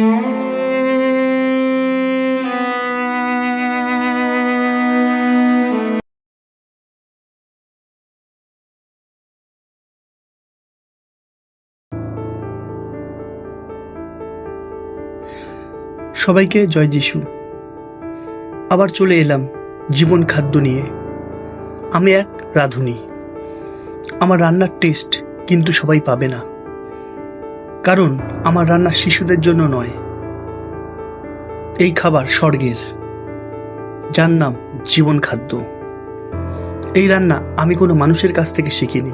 সবাইকে জয় যিশু। আবার চলে এলাম জীবন খাদ্য নিয়ে। আমি এক রাঁধুনি। আমার রান্নার টেস্ট কিন্তু সবাই পাবে না, কারণ আমার রান্না শিশুদের জন্য নয়। এই খাবার স্বর্গের, যার নাম জীবন খাদ্য। এই রান্না আমি কোনো মানুষের কাছ থেকে শিখিনি,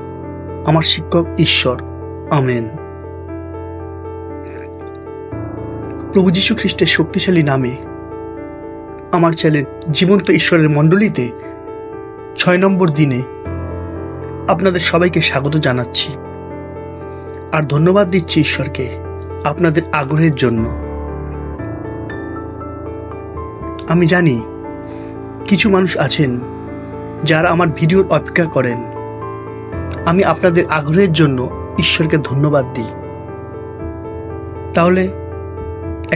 আমার শিক্ষক ঈশ্বর। আমেন। প্রভু যীশু খ্রিস্টের শক্তিশালী নামে আমার চ্যানেল জীবন্ত ঈশ্বরের মণ্ডলীতে 6 নম্বর দিনে আপনাদের সবাইকে স্বাগত জানাচ্ছি, আর ধন্যবাদ দিচ্ছি ঈশ্বরকে আপনাদের আগ্রহের জন্য। আমি জানি কিছু মানুষ আছেন যারা আমার ভিডিওর অপেক্ষা করেন। আমি আপনাদের আগ্রহের জন্য ঈশ্বরকে ধন্যবাদ দিই। তাহলে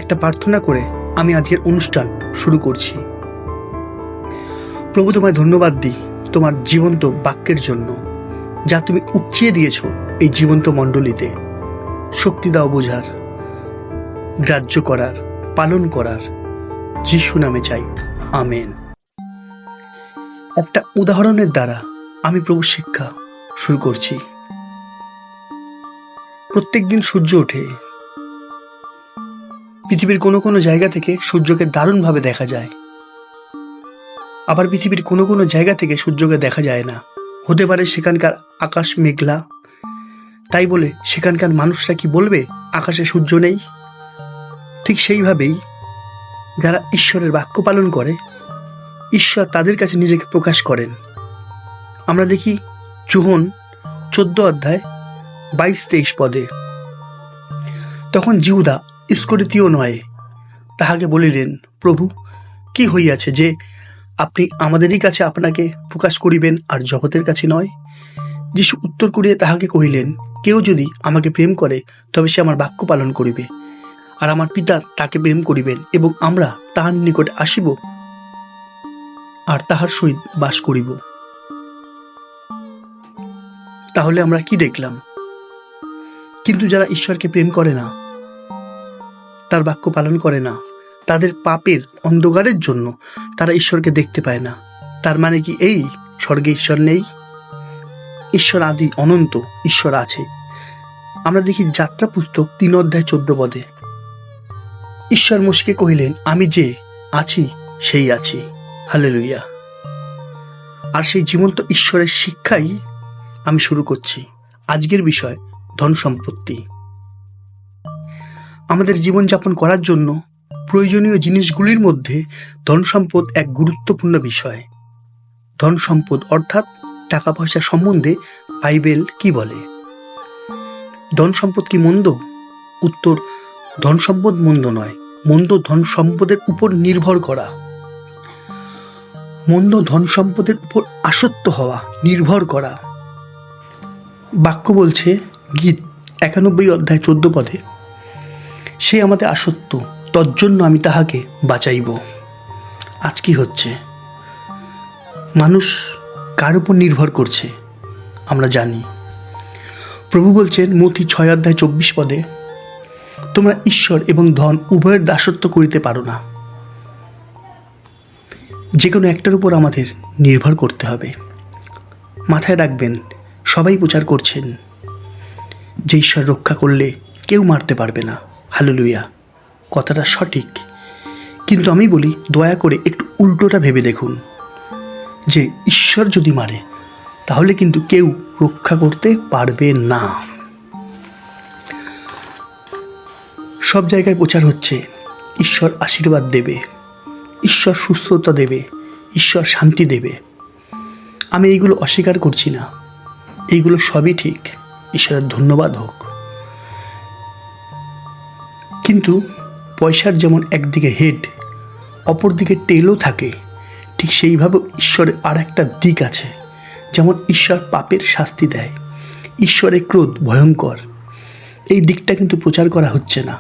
একটা প্রার্থনা করে আমি আজকের অনুষ্ঠান শুরু করছি। প্রভু, তোমায় ধন্যবাদ দিই তোমার জীবন্ত বাক্যের জন্য, যা তুমি উপচিয়ে দিয়েছ এই জীবন্ত মণ্ডলীতে। শক্তি দাও বোঝার, গ্রাহ্য করার, পালন করার। যিশু নামে চাই, আমেন। একটা উদাহরণের দ্বারা আমি প্রভু শিক্ষা শুরু করছি। প্রত্যেক দিন সূর্য ওঠে। পৃথিবীর কোনো কোনো জায়গা থেকে সূর্যকে দারুণভাবে দেখা যায়, আবার পৃথিবীর কোনো কোনো জায়গা থেকে সূর্যকে দেখা যায় না। হতে পারে সেখানকার আকাশ মেঘলা, তাই বলে সেখানকার মানুষরা কি বলবে আকাশে সূর্য নেই? ঠিক সেইভাবেই যারা ঈশ্বরের বাক্য পালন করে, ঈশ্বর তাদের কাছে নিজেকে প্রকাশ করেন। আমরা দেখি যোহন 14 অধ্যায় 22-23 পদে, তখন জিহুদা ইস্করিতীয় নয় তাহাকে বলিলেন, প্রভু, কি হইয়াছে যে আপনি আমাদেরই কাছে আপনাকে প্রকাশ করিবেন, আর জগতের কাছে নয়? যিশু উত্তর করিয়া তাহাকে কহিলেন, কেউ যদি আমাকে প্রেম করে তবে সে আমার বাক্য পালন করিবে, আর আমার পিতা তাকে প্রেম করিবেন, এবং আমরা তাহার নিকটে আসিব আর তাহার সহিত বাস করিব। তাহলে আমরা কি দেখলাম? কিন্তু যারা ঈশ্বরকে প্রেম করে না, তার বাক্য পালন করে না, তাদের পাপের অন্ধকারের জন্য তারা ঈশ্বরকে দেখতে পায় না। তার মানে কি এই স্বর্গে ঈশ্বর নেই? ঈশ্বর আদি, অনন্ত, ঈশ্বর আছে। আমরা দেখি যাত্রা পুস্তক 3 অধ্যায় 14 পদে, ঈশ্বর মোশেকে কহিলেন, আমি যে আছি সেই আছি। হালেলুয়া। আর সেই জীবন্ত ঈশ্বরের শিক্ষাই আমি শুরু করছি। আজকের বিষয় ধন সম্পত্তি। আমাদের জীবনযাপন করার জন্য প্রয়োজনীয় জিনিসগুলির মধ্যে ধন সম্পদ এক গুরুত্বপূর্ণ বিষয়। ধন সম্পদ অর্থাৎ টাকা পয়সা সম্বন্ধে বাইবেল কি বলে? ধন সম্পদ কি মন্দ? উত্তর, ধন সম্পদ মন্দ নয়। মন্দ ধন সম্পদের উপর নির্ভর করা, মন্দ ধন সম্পদের উপর আসক্ত হওয়া, নির্ভর করা। বাক্য বলছে, গীত 91 অধ্যায় 14 পদে, সে আমাদের আসক্ত, তজ্জন্য আমি তাহাকে বাঁচাইব। আজ কি হচ্ছে? মানুষ কার উপর নির্ভর করছে আমরা জানি। প্রভু বলছেন মথি 6 অধ্যায় 24 পদে, তোমরা ঈশ্বর এবং ধন উভয়ের দাসত্ব করিতে পারো না। যে কোনো একটার উপর আমাদের নির্ভর করতে হবে। মাথায় রাখবেন, সবাই প্রচার করছেন যে ঈশ্বর রক্ষা করলে কেউ মারতে পারবে না। হালেলুয়া, কথাটা সঠিক, কিন্তু আমি বলি দয়া করে একটু উল্টোটা ভেবে দেখুন, যে ঈশ্বর যদি মারে তাহলে কিন্তু কেউ রক্ষা করতে পারবে না। সব জায়গায় প্রচার হচ্ছে ঈশ্বর আশীর্বাদ দেবে, ঈশ্বর সুস্থতা দেবে, ঈশ্বর শান্তি দেবে। আমি এইগুলো অস্বীকার করছি না, এইগুলো সবই ঠিক, ঈশ্বরের ধন্যবাদ হোক। কিন্তু পয়সার যেমন একদিকে হেড, অপরদিকে টেলও থাকে, ঠিক সেইভাবে ঈশ্বরের আর একটা দিক আছে। যেমন ঈশ্বর পাপের শাস্তি দেয়, ঈশ্বরের ক্রোধ ভয়ঙ্কর, এই দিকটা কিন্তু প্রচার করা হচ্ছে না।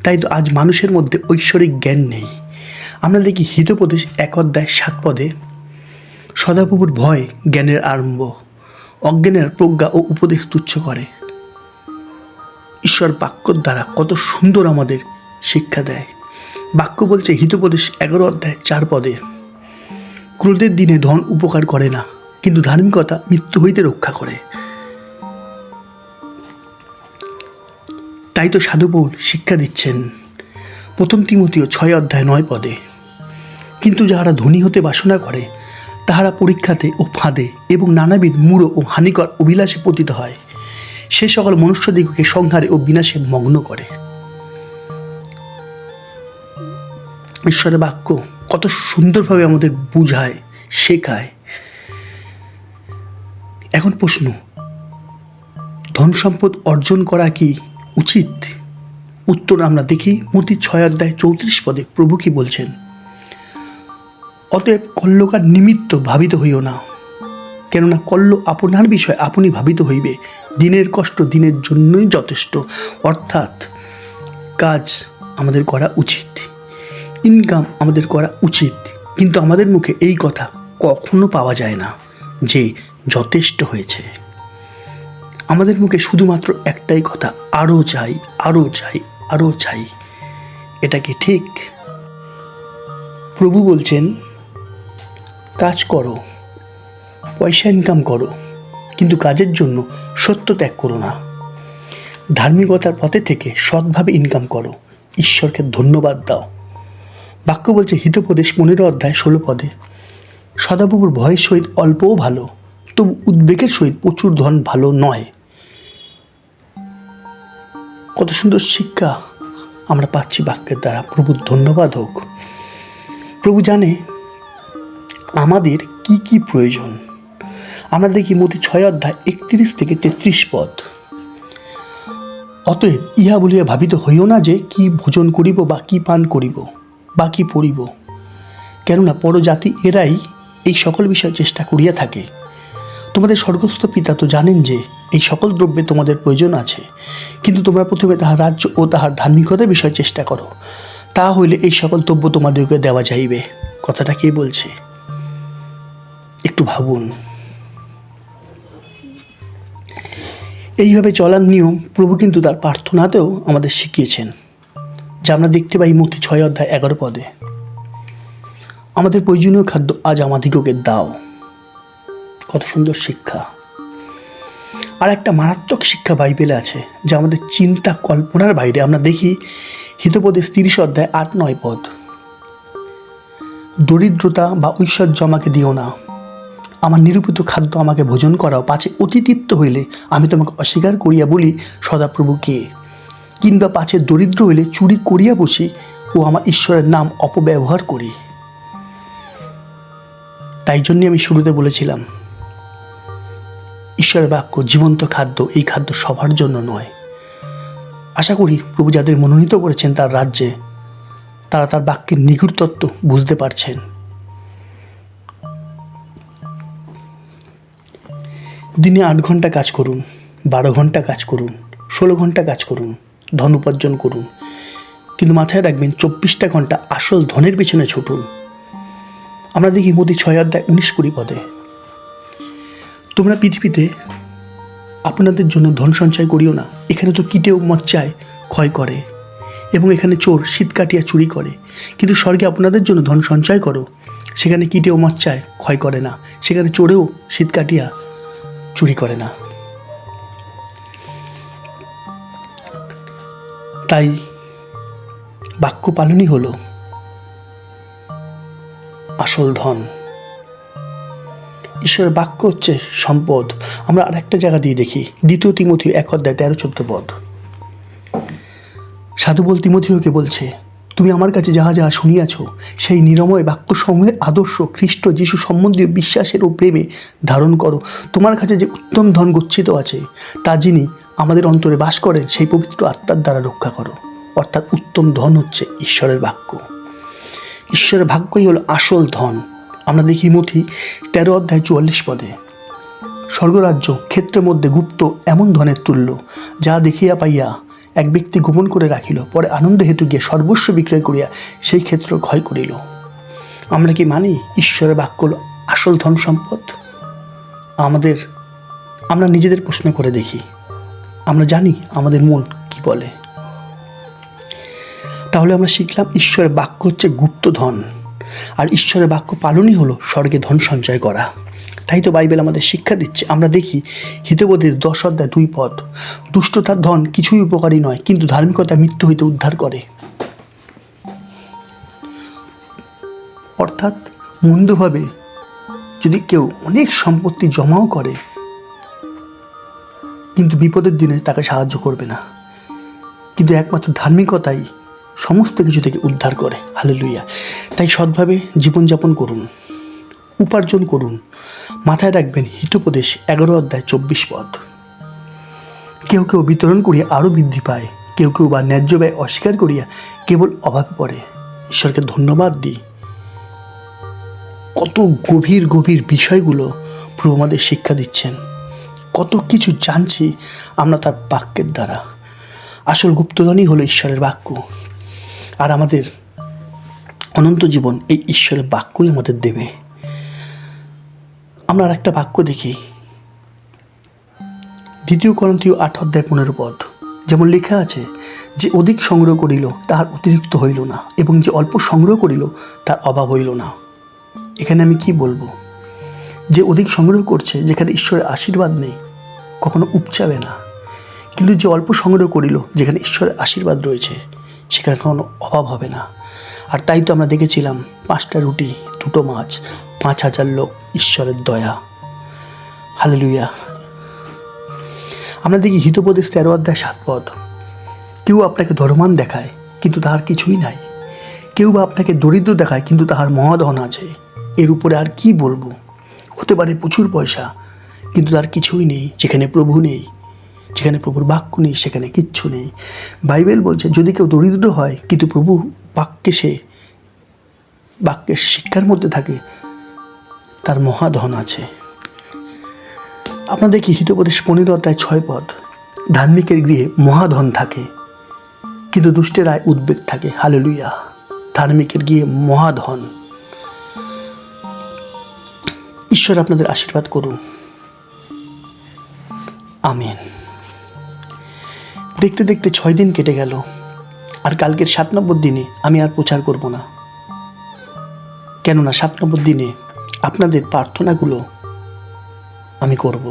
তাই তো আজ মানুষের মধ্যে ঐশ্বরিক জ্ঞান নেই। আমরা দেখি হিতোপদেশ 1 অধ্যায় 7 পদে, সদাপ্রভুর ভয় জ্ঞানের আরম্ভ, অজ্ঞানের প্রজ্ঞা ও উপদেশ তুচ্ছ করে। ঈশ্বর বাক্যর দ্বারা কত সুন্দর আমাদের শিক্ষা দেয়। বাক্য বলছে হিতোপদেশ 11 অধ্যায় 4 পদে, ক্রোধের দিনে ধন উপকার করে না, কিন্তু ধার্মিকতা মৃত্যু হইতে রক্ষা করে। তাই তো সাধু পৌল শিক্ষা দিচ্ছেন 1 তিমথিও 6 অধ্যায় 9 পদে, কিন্তু যাহারা ধনী হতে বাসনা করে তাহারা পরীক্ষাতে ও ফাঁদে এবং নানাবিধ মূঢ় ও হানিকর অভিলাষে পতিত হয়, সে সকল মনুষ্যদিগকে সংহারে ও বিনাশে মগ্ন করে। ঈশ্বরের বাক্য কত সুন্দরভাবে আমাদের বুঝায়, শেখায়। এখন প্রশ্ন, ধন সম্পদ অর্জন করা কি উচিত? উত্তর আমরা দেখি মতি 6 অধ্যায় 34 পদে প্রভু কি বলছেন, অতএব কল্যকার নিমিত্ত ভাবিত হইও না, কেননা কল্য আপনার বিষয় আপনি ভাবিত হইবে, দিনের কষ্ট দিনের জন্যই যথেষ্ট। অর্থাৎ কাজ আমাদের করা উচিত, ইনকাম আমাদের করা উচিত, কিন্তু আমাদের মুখে এই কথা কখনো পাওয়া যায় না যে যথেষ্ট হয়েছে। আমাদের মুখে শুধুমাত্র একটাই কথা, আরও চাই, আরও চাই, আরও চাই। এটা কি ঠিক? প্রভু বলছেন কাজ করো, পয়সা ইনকাম করো, কিন্তু কাজের জন্য সত্য ত্যাগ করো না। ধার্মিকতার পথে থেকে সৎভাবে ইনকাম করো, ঈশ্বরকে ধন্যবাদ দাও। বাক্য বলছে হিতোপদেশ 15 অধ্যায় 16 পদে, সদাপ্রভুর ভয়ের সহিত অল্পও ভালো, তবু উদ্বেগের সহিত প্রচুর ধন ভালো নয়। কত সুন্দর শিক্ষা আমরা পাচ্ছি বাক্যের দ্বারা। প্রভুর ধন্যবাদ হোক। প্রভু জানে আমাদের কি কি প্রয়োজন। আমরা দেখি মতি 6 অধ্যায় 31 থেকে 33 পদ, অতএব ইহা বলিয়া ভাবিত হইও না যে কি ভোজন করিব বা কি পান করিব বা কি পড়িব, কেননা পরজাতি এরাই এই সকল বিষয় চেষ্টা করিয়া থাকে। তোমাদের স্বর্গস্থ পিতা তো জানেন যে এই সকল দ্রব্যে তোমাদের প্রয়োজন আছে, কিন্তু তোমরা প্রথমে তাহার রাজ্য ও তাহার ধার্মিকতার বিষয় চেষ্টা করো, তা হইলে এই সকল দ্রব্য তোমাদেরকে দেওয়া যাইবে। কথাটা কে বলছে? একটু ভাবুন। এইভাবে চলার নিয়ম প্রভু কিন্তু তার প্রার্থনাতেও আমাদের শিখিয়েছেন, যা আমরা দেখতে পাই মতি 6 অধ্যায় 11 পদে, আমাদের প্রয়োজনীয় খাদ্য আজ আমাদিগকে দাও। কত সুন্দর শিক্ষা। আর একটা মারাত্মক শিক্ষা বাইবেলে আছে, যা আমাদের চিন্তা কল্পনার বাইরে। আমরা দেখি হিতোপদেশ 30 অধ্যায় 8-9 পদ, দরিদ্রতা বা ঐশ্বর্য আমাকে দিও না, আমার নিরূপিত খাদ্য আমাকে ভোজন করাও, পাছে অতি তৃপ্ত হইলে আমি তোমাকে অস্বীকার করিয়া বলি সদাপ্রভুকে, কিংবা পাছে দরিদ্র হইলে চুরি করিয়া বসি ও আমার ঈশ্বরের নাম অপব্যবহার করি। তাই জন্যে আমি শুরুতে বলেছিলাম, ঈশ্বরের বাক্য জীবন্ত খাদ্য, এই খাদ্য সবার জন্য নয়। আশা করি প্রভু যাদের মনোনীত করেছেন তার রাজ্যে, তারা তার বাক্যের নিগুড় তত্ত্ব বুঝতে পারছেন। দিনে 8 ঘন্টা কাজ করুন, 12 ঘন্টা কাজ করুন, 16 ঘন্টা কাজ করুন, ধন উপার্জন করুন, কিন্তু মাথায় রাখবেন 24টা ঘন্টা আসল ধনের পিছনে ছুটুন। আমরা দেখি মতি 6 অধ্যায় 19-20 পদে, তোমরা পৃথিবীতে আপনাদের জন্য ধন সঞ্চয় করিও না, এখানে তো কীটেও মচ্চায় ক্ষয় করে এবং এখানে চোর শীত কাটিয়া চুরি করে, কিন্তু স্বর্গে আপনাদের জন্য ধন সঞ্চয় করো, সেখানে কীটেও মচ্চায় ক্ষয় করে না, সেখানে চোরেও শীত কাটিয়া চুরি করে না। তাই বাক্য পালনই হলো আসল ধন। ঈশ্বরের বাক্য হচ্ছে সম্পদ। আমরা আর একটা জায়গা দিয়ে দেখি, 2 তিমথিও 1 অধ্যায় 13-14 পদ, সাধু বল তিমথিওকে বলছে, তুমি আমার কাছে যাহা যাহা শুনিয়াছ সেই নিরময় বাক্যসমূহের আদর্শ খ্রিস্ট যিশু সম্বন্ধীয় বিশ্বাসের ও প্রেমে ধারণ করো। তোমার কাছে যে উত্তম ধন গচ্ছিত আছে, তা যিনি আমাদের অন্তরে বাস করেন সেই পবিত্র আত্মার দ্বারা রক্ষা করো। অর্থাৎ উত্তম ধন হচ্ছে ঈশ্বরের বাক্য। ঈশ্বরের বাক্যই হলো আসল ধন। আমরা দেখি মথি 13 অধ্যায় 44 পদে, স্বর্গরাজ্য ক্ষেত্রের মধ্যে গুপ্ত এমন ধনের তুল্য, যা দেখিয়া পাইয়া এক ব্যক্তি গোপন করে রাখিল, পরে আনন্দ হেতু গিয়ে সর্বস্ব বিক্রয় করিয়া সেই ক্ষেত্র ক্ষয় করিল। আমরা কি মানি ঈশ্বরের বাক্য আসল ধন সম্পদ? আমরা নিজেদের প্রশ্ন করে দেখি, আমরা জানি আমাদের মন কি বলে? তাহলে আমরা শিখলাম ঈশ্বরের বাক্য হচ্ছে গুপ্ত ধন, আর ঈশ্বরের বাক্য পালনই হলো স্বর্গে ধন সঞ্চয় করা। তাই তো বাইবেল আমাদের শিক্ষা দিচ্ছে। আমরা দেখি হিতবোধের 10 অধ্যায় 2 পদ, দুষ্টতার ধন কিছুই উপকারী নয়, কিন্তু ধার্মিকতা মৃত্যু হইতে উদ্ধার করে। অর্থাৎ মন্দভাবে যদি কেউ অনেক সম্পত্তি জমাও করে, কিন্তু বিপদের দিনে তাকে সাহায্য করবে না, কিন্তু একমাত্র ধার্মিকতাই সমস্ত কিছু থেকে উদ্ধার করে। হালেলুয়া। তাই সৎভাবে জীবনযাপন করুন, উপার্জন করুন। মাথায় রাখবেন হিতোপদেশ 11 অধ্যায় 24 পদ। কেউ কেউ বিতরণ করিয়া আরও বৃদ্ধি পায়, কেউ কেউ বা ন্যায্য ব্যয় অস্বীকার করিয়া কেবল অভাবে পড়ে। ঈশ্বরকে ধন্যবাদ দিই, কত গভীর গভীর বিষয়গুলো প্রভু আমাদের শিক্ষা দিচ্ছেন, কত কিছু জানছি আমরা তার বাক্যের দ্বারা। আসল গুপ্তধনই হলো ঈশ্বরের বাক্য, আর আমাদের অনন্ত জীবন এই ঈশ্বরের বাক্যই আমাদের দেবে। আমরা আর একটা বাক্য দেখি, 2 করন্থীয় 8 অধ্যায় 15 পদ। যেমন লেখা আছে, যে অধিক সংগ্রহ করিল তাহার অতিরিক্ত হইল না, এবং যে অল্প সংগ্রহ করিল তার অভাব হইল না। এখানে আমি কি বলবো? যে অধিক সংগ্রহ করছে, যেখানে ঈশ্বরের আশীর্বাদ নেই, কখনো উপচাবে না। কিন্তু যে অল্প সংগ্রহ করিল, যেখানে ঈশ্বরের আশীর্বাদ রয়েছে, সেখানে কখনো অভাব হবে না। আর তাই তো আমরা দেখেছিলাম 5টা রুটি 2টো মাছ, 5,000 লোক, ঈশ্বরের দয়া। হালেলুয়া। আমরা দেখি হিতোপদেশ 13 অধ্যায় 7 পদ। কেউ আপনাকে ধর্মান দেখায়, কিন্তু তাহার কিছুই নাই। কেউ বা আপনাকে দরিদ্র দেখায়, কিন্তু তাহার মহাধন আছে। এর উপরে আর কি বলবো? হতে পারে প্রচুর পয়সা, কিন্তু তার কিছুই নেই। যেখানে প্রভু নেই, যেখানে প্রভুর বাক্য নেই, সেখানে কিচ্ছু নেই। বাইবেল বলছে, যদি কেউ দরিদ্র হয় কিন্তু প্রভু বাক্যের শিক্ষার মধ্যে থাকে, তার মহাধন আছে। আমরা দেখি হিতোপদেশ 15 অধ্যায় 6 পদ। ধার্মিকের গৃহে মহাধন থাকে, কিন্তু দুষ্টের আয় উদ্বেগ থাকে। হালেলুয়া। ধার্মিকের গৃহে মহাধন। ঈশ্বর আপনাদের আশীর্বাদ করুন। আমেন। দেখতে দেখতে 6 দিন কেটে গেল, আর কালকের 7 নম্বর দিনে আমি আর প্রচার করব না। কেননা 7 নম্বর দিনে আপনাদের প্রার্থনাগুলো আমি করব,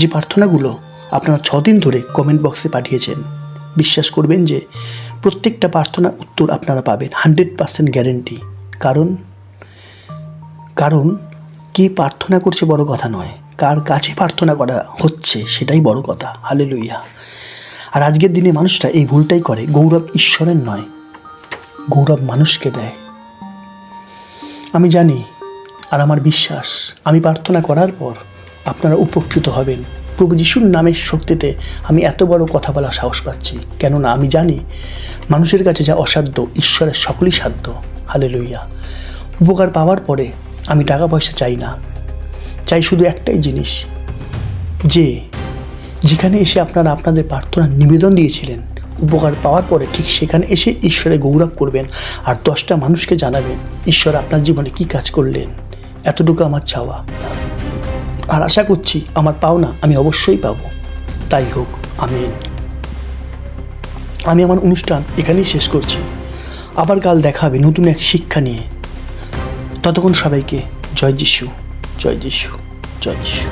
যে প্রার্থনাগুলো আপনারা 6 দিন ধরে কমেন্ট বক্সে পাঠিয়েছেন। বিশ্বাস করবেন যে প্রত্যেকটা প্রার্থনার উত্তর আপনারা পাবেন, 100% গ্যারেন্টি। কারণ কে প্রার্থনা করছে বড় কথা নয়, কার কাছে প্রার্থনা করা হচ্ছে সেটাই বড় কথা। হালেলুয়া। আর আজকের দিনে মানুষটা এই ভুলটাই করে, গৌরব ঈশ্বরের নয়, গৌরব মানুষকে দেয়। আমি জানি, আর আমার বিশ্বাস, আমি প্রার্থনা করার পর আপনারা উপকৃত হবেন। প্রভু যিশুর নামের শক্তিতে আমি এত বড় কথা বলার সাহস পাচ্ছি, কেননা আমি জানি মানুষের কাছে যা অসাধ্য, ঈশ্বরের সকলই সাধ্য। হালেলুয়া। উপকার পাওয়ার পরে আমি টাকা পয়সা চাই না, চাই শুধু একটাই জিনিস, যে যেখানে এসে আপনারা আপনাদের প্রার্থনা নিবেদন দিয়েছিলেন, উপকার পাওয়ার পরে ঠিক সেখানে এসে ঈশ্বরে গৌরব করবেন, আর 10টা মানুষকে জানাবেন ঈশ্বর আপনার জীবনে কি কাজ করলেন। এতটুকু আমার চাওয়া, আর আশা করছি আমার পাওনা আমি অবশ্যই পাবো। তাই হোক। আমিন। আমি আমার অনুষ্ঠান এখানেই শেষ করছি। আবার কাল দেখা হবে নতুন এক শিক্ষা নিয়ে। ততক্ষণ সবাইকে জয় যিশু, জয় যিশু, জয় যিশু।